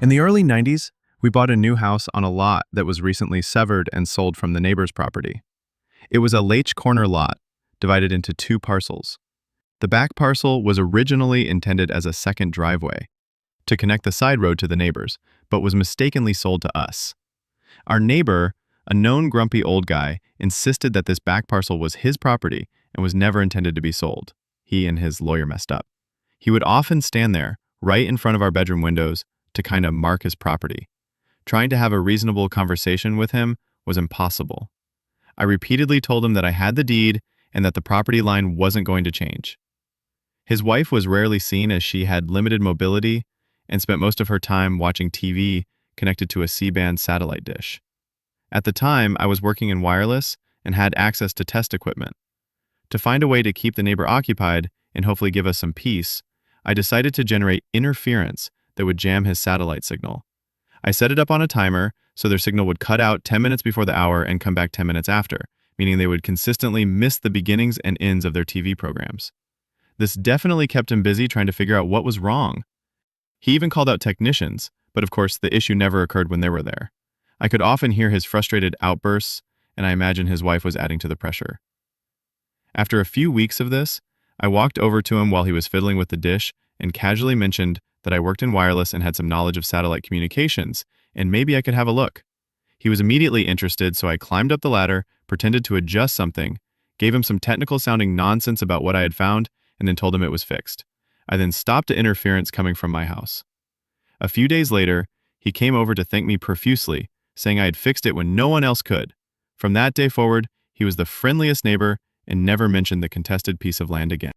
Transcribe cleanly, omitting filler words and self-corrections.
In the early 90s, we bought a new house on a lot that was recently severed and sold from the neighbor's property. It was a Lach corner lot, divided into two parcels. The back parcel was originally intended as a second driveway to connect the side road to the neighbors, but was mistakenly sold to us. Our neighbor, a known grumpy old guy, insisted that this back parcel was his property and was never intended to be sold. He and his lawyer messed up. He would often stand there, right in front of our bedroom windows, to kind of mark his property. Trying to have a reasonable conversation with him was impossible. I repeatedly told him that I had the deed and that the property line wasn't going to change. His wife was rarely seen as she had limited mobility and spent most of her time watching TV connected to a C-band satellite dish. At the time, I was working in wireless and had access to test equipment. To find a way to keep the neighbor occupied and hopefully give us some peace, I decided to generate interference that would jam his satellite signal. I set it up on a timer so their signal would cut out 10 minutes before the hour and come back 10 minutes after, meaning they would consistently miss the beginnings and ends of their TV programs. This definitely kept him busy trying to figure out what was wrong. He even called out technicians, but of course the issue never occurred when they were there. I could often hear his frustrated outbursts, and I imagine his wife was adding to the pressure. After a few weeks of this, I walked over to him while he was fiddling with the dish and casually mentioned that I worked in wireless and had some knowledge of satellite communications, and maybe I could have a look. He was immediately interested, so I climbed up the ladder, pretended to adjust something, gave him some technical-sounding nonsense about what I had found, and then told him it was fixed. I then stopped the interference coming from my house. A few days later, he came over to thank me profusely, saying I had fixed it when no one else could. From that day forward, he was the friendliest neighbor and never mentioned the contested piece of land again.